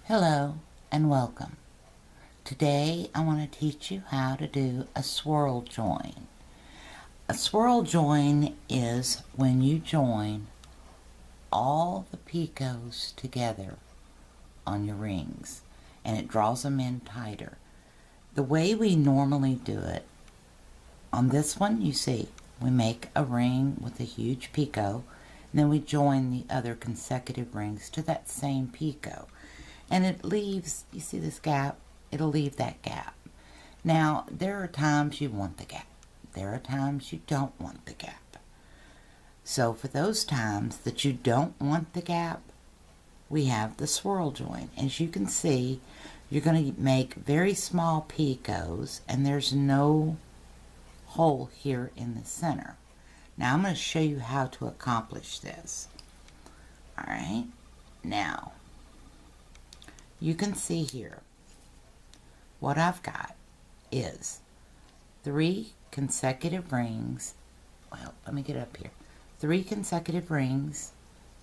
Hello and welcome. Today I want to teach you how to do a swirl join. A swirl join is when you join all the picots together on your rings and it draws them in tighter. The way we normally do it, on this one you see we make a ring with a huge picot and then we join the other consecutive rings to that same picot. And it leaves, you see this gap? It'll leave that gap. Now, there are times you want the gap. There are times you don't want the gap. So for those times that you don't want the gap, we have the swirl join. As you can see, you're going to make very small picots and there's no hole here in the center. Now I'm going to show you how to accomplish this. Alright, now you can see here what I've got is 3 consecutive rings. Well, let me get up here. 3 consecutive rings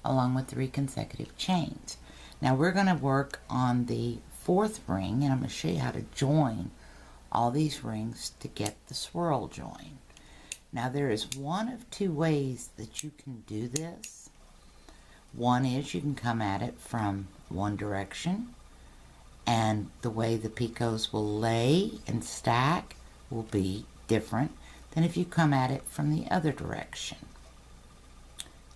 along with 3 consecutive chains. Now we're going to work on the 4th ring and I'm going to show you how to join all these rings to get the swirl join. Now there is one of 2 ways that you can do this. One is you can come at it from one direction, and the way the picots will lay and stack will be different than if you come at it from the other direction.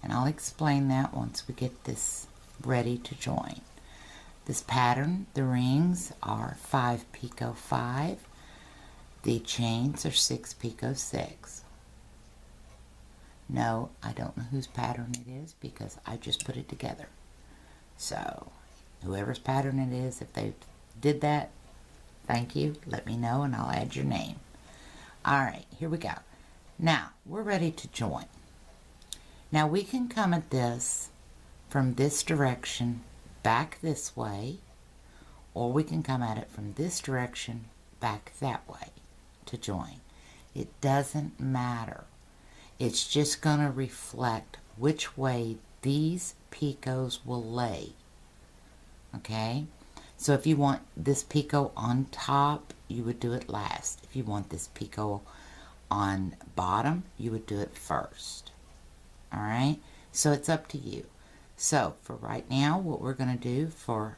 And I'll explain that once we get this ready to join. This pattern, the rings are 5 picot 5. The chains are 6 picot 6. No, I don't know whose pattern it is because I just put it together. So whoever's pattern it is, if they did that, thank you. Let me know and I'll add your name. Alright, here we go. Now, we're ready to join. Now we can come at this from this direction back this way, or we can come at it from this direction back that way to join. It doesn't matter. It's just going to reflect which way these picots will lay. Okay, so if you want this picot on top, you would do it last. If you want this picot on bottom, you would do it first. Alright, so it's up to you. So for right now, what we're going to do for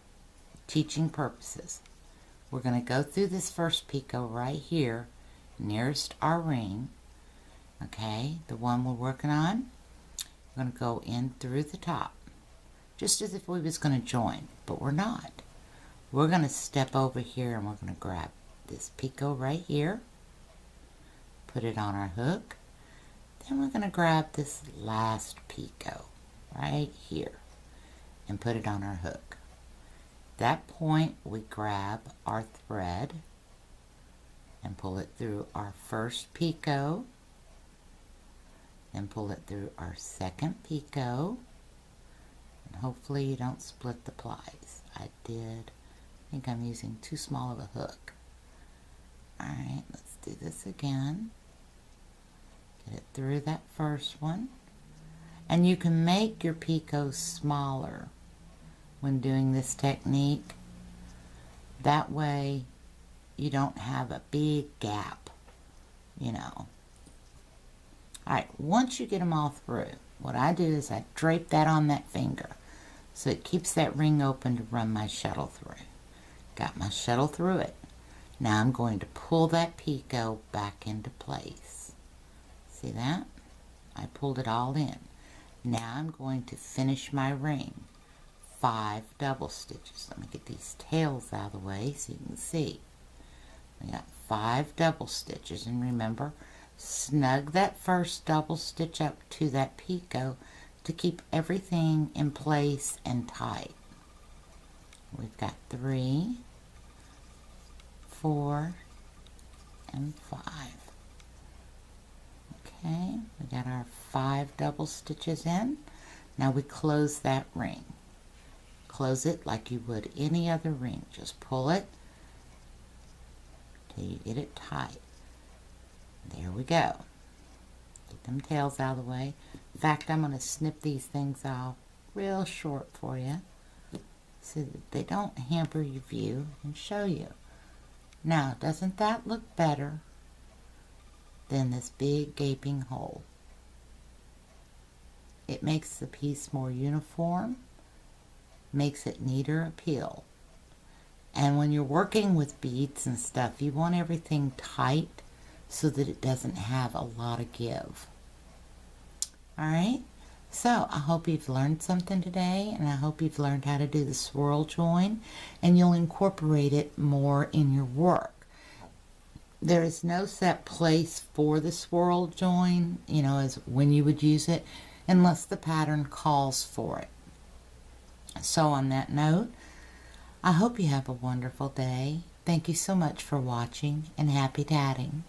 teaching purposes, we're going to go through this first picot right here nearest our ring. Okay, the one we're working on, we're going to go in through the top, just as if we was going to join, but we're not. We're going to step over here and we're going to grab this picot right here, put it on our hook, then we're going to grab this last picot right here and put it on our hook. At that point we grab our thread and pull it through our first picot, then pull it through our second picot, and hopefully you don't split the plies. I did. I think I'm using too small of a hook. Alright, let's do this again. Get it through that first one. And you can make your picots smaller when doing this technique. That way you don't have a big gap, you know. Alright, once you get them all through, what I do is I drape that on that finger so it keeps that ring open to run my shuttle through. Got my shuttle through it. Now I'm going to pull that picot back into place. See that? I pulled it all in. Now I'm going to finish my ring. 5 double stitches. Let me get these tails out of the way so you can see. We got 5 double stitches, and remember, snug that first double stitch up to that picot to keep everything in place and tight. We've got 3, 4, and 5. Okay, we got our 5 double stitches in. Now we close that ring. Close it like you would any other ring. Just pull it till you get it tight. There we go. Get them tails out of the way. In fact, I'm going to snip these things off real short for you. so that they don't hamper your view and show you. Now, doesn't that look better than this big gaping hole? It makes the piece more uniform, makes it neater appeal. And when you're working with beads and stuff, you want everything tight so that it doesn't have a lot of give. Alright, so I hope you've learned something today, and I hope you've learned how to do the swirl join, and you'll incorporate it more in your work. There is no set place for the swirl join, you know, as when you would use it, unless the pattern calls for it. So on that note, I hope you have a wonderful day. Thank you so much for watching, and happy tatting.